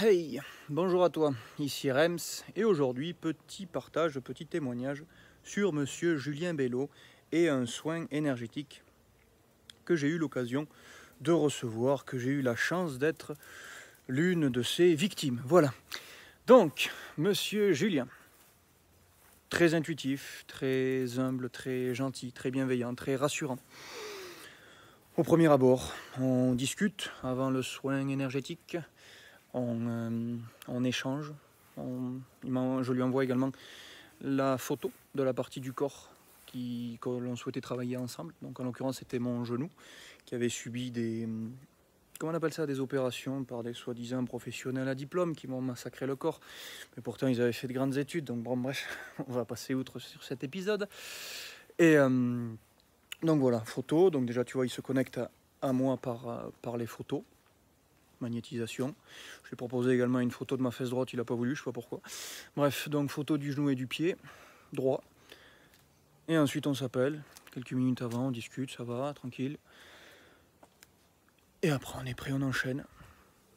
Hey, bonjour à toi, ici Rems, et aujourd'hui, petit partage, petit témoignage sur Monsieur Julien Bello et un soin énergétique que j'ai eu l'occasion de recevoir, que j'ai eu la chance d'être l'une de ses victimes. Voilà. Donc, Monsieur Julien, très intuitif, très humble, très gentil, très bienveillant, très rassurant. Au premier abord, on discute avant le soin énergétique. On échange, je lui envoie également la photo de la partie du corps que l'on souhaitait travailler ensemble. Donc en l'occurrence c'était mon genou qui avait subi comment on appelle ça, des opérations par des soi-disant professionnels à diplôme qui m'ont massacré le corps. Mais pourtant ils avaient fait de grandes études, donc bon bref, on va passer outre sur cet épisode. Et donc voilà, photo, donc déjà tu vois il se connecte à moi par les photos. Magnétisation. Je lui ai proposé également une photo de ma fesse droite, il n'a pas voulu, je sais pas pourquoi. Bref, donc photo du genou et du pied droit. Et ensuite on s'appelle, quelques minutes avant, on discute, ça va, tranquille. Et après on est prêt, on enchaîne.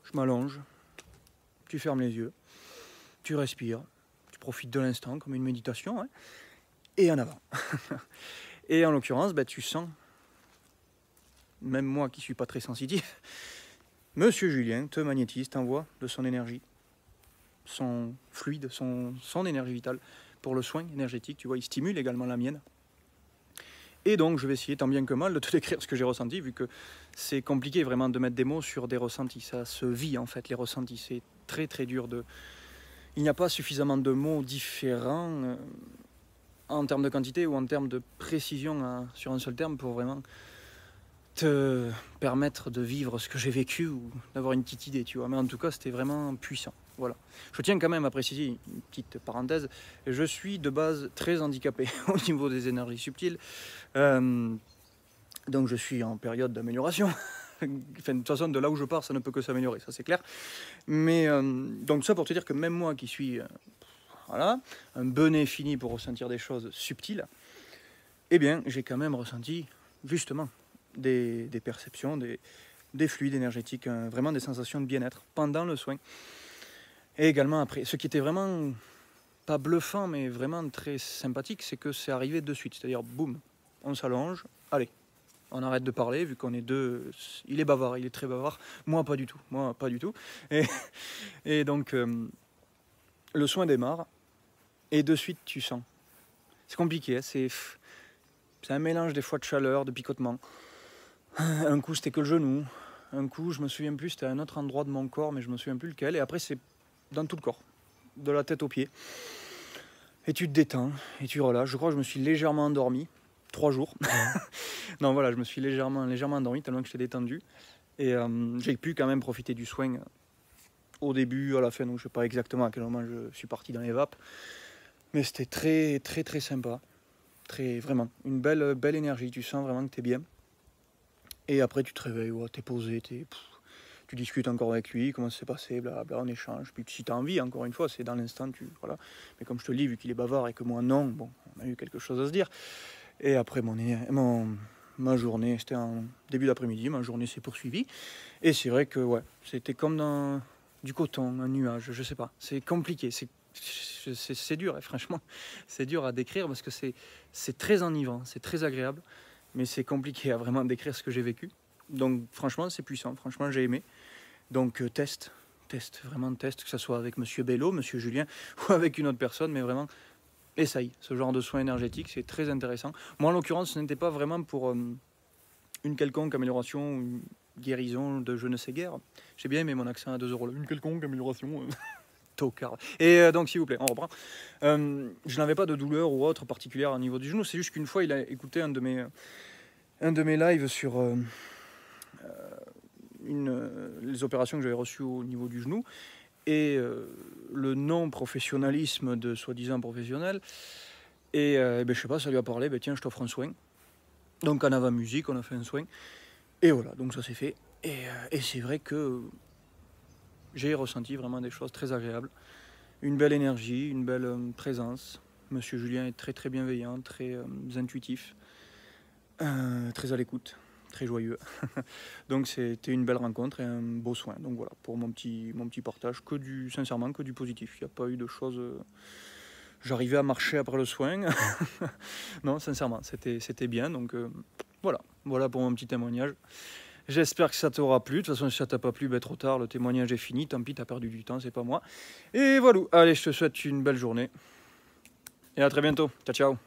Je m'allonge, tu fermes les yeux, tu respires, tu profites de l'instant comme une méditation, hein, et en avant. Et en l'occurrence, tu sens, même moi qui suis pas très sensitif, Monsieur Julien te magnétise, t'envoie de son énergie, son fluide, son énergie vitale pour le soin énergétique. Tu vois, il stimule également la mienne. Et donc, je vais essayer tant bien que mal de te décrire ce que j'ai ressenti, vu que c'est compliqué vraiment de mettre des mots sur des ressentis. Ça se vit en fait, les ressentis. C'est très très dur de... Il n'y a pas suffisamment de mots différents en termes de quantité ou en termes de précision sur un seul terme pour vraiment te permettre de vivre ce que j'ai vécu ou d'avoir une petite idée, tu vois. Mais en tout cas, c'était vraiment puissant. Voilà. Je tiens quand même à préciser une petite parenthèse. Je suis de base très handicapé au niveau des énergies subtiles. Donc je suis en période d'amélioration. Enfin, de toute façon, de là où je pars, ça ne peut que s'améliorer, ça c'est clair. Mais donc ça pour te dire que même moi qui suis voilà, un benet fini pour ressentir des choses subtiles, eh bien j'ai quand même ressenti justement des perceptions, des fluides énergétiques, vraiment des sensations de bien-être pendant le soin. Et également après. Ce qui était vraiment pas bluffant, mais vraiment très sympathique, c'est que c'est arrivé de suite. C'est-à-dire, boum, on s'allonge, allez, on arrête de parler, vu qu'on est deux. Il est bavard, il est très bavard. Moi, pas du tout. Moi, pas du tout. Et donc, le soin démarre, et de suite, tu sens. C'est compliqué, hein, c'est un mélange des fois de chaleur, de picotement. Un coup, c'était que le genou. Un coup, je me souviens plus, c'était à un autre endroit de mon corps, mais je me souviens plus lequel. Et après, c'est dans tout le corps, de la tête aux pieds. Et tu te détends, et tu relâches. Je crois que je me suis légèrement endormi. 3 jours. Non, voilà, je me suis légèrement endormi, tellement que j'étais détendu. Et j'ai pu quand même profiter du soin au début, à la fin. Donc je ne sais pas exactement à quel moment je suis parti dans les vapes. Mais c'était très, très, très sympa. Vraiment, une belle énergie. Tu sens vraiment que tu es bien. Et après, tu te réveilles, ouais, tu es posé, tu discutes encore avec lui, comment ça s'est passé, blablabla, on échange. Puis si tu as envie, encore une fois, c'est dans l'instant, voilà. Mais comme je te le dis, vu qu'il est bavard et que moi non, bon, on a eu quelque chose à se dire. Et après, ma journée, c'était en début d'après-midi, ma journée s'est poursuivie. Et c'est vrai que, ouais, c'était comme dans du coton, un nuage, je sais pas. C'est compliqué, c'est dur, et franchement, c'est dur à décrire parce que c'est très enivrant, c'est très agréable. Mais c'est compliqué à vraiment décrire ce que j'ai vécu. Donc franchement, c'est puissant, franchement, j'ai aimé. Donc teste, vraiment teste, que ce soit avec Monsieur Bello, Monsieur Julien, ou avec une autre personne, mais vraiment, essaye. Ce genre de soins énergétiques, c'est très intéressant. Moi, en l'occurrence, ce n'était pas vraiment pour une quelconque amélioration, une guérison de je ne sais guère. J'ai bien aimé mon accent à 2 euros. Une quelconque amélioration, tocard. Et donc, s'il vous plaît, on reprend. Je n'avais pas de douleur ou autre particulière au niveau du genou. C'est juste qu'une fois, il a écouté un de mes lives sur les opérations que j'avais reçues au niveau du genou et le non-professionnalisme de soi-disant professionnel. Et je sais pas, ça lui a parlé, tiens, je t'offre un soin. Donc en avant musique, on a fait un soin. Et voilà, donc ça s'est fait. Et c'est vrai que j'ai ressenti vraiment des choses très agréables. Une belle énergie, une belle présence. Monsieur Julien est très très bienveillant, très intuitif, très à l'écoute, très joyeux. Donc c'était une belle rencontre et un beau soin. Donc voilà, pour mon petit partage, sincèrement, que du positif. Il n'y a pas eu de choses... J'arrivais à marcher après le soin. Non, sincèrement, c'était bien. Donc voilà pour mon petit témoignage. J'espère que ça t'aura plu. De toute façon, si ça t'a pas plu, trop tard, le témoignage est fini. Tant pis, t'as perdu du temps, c'est pas moi. Et voilà. Allez, je te souhaite une belle journée. Et à très bientôt. Ciao, ciao.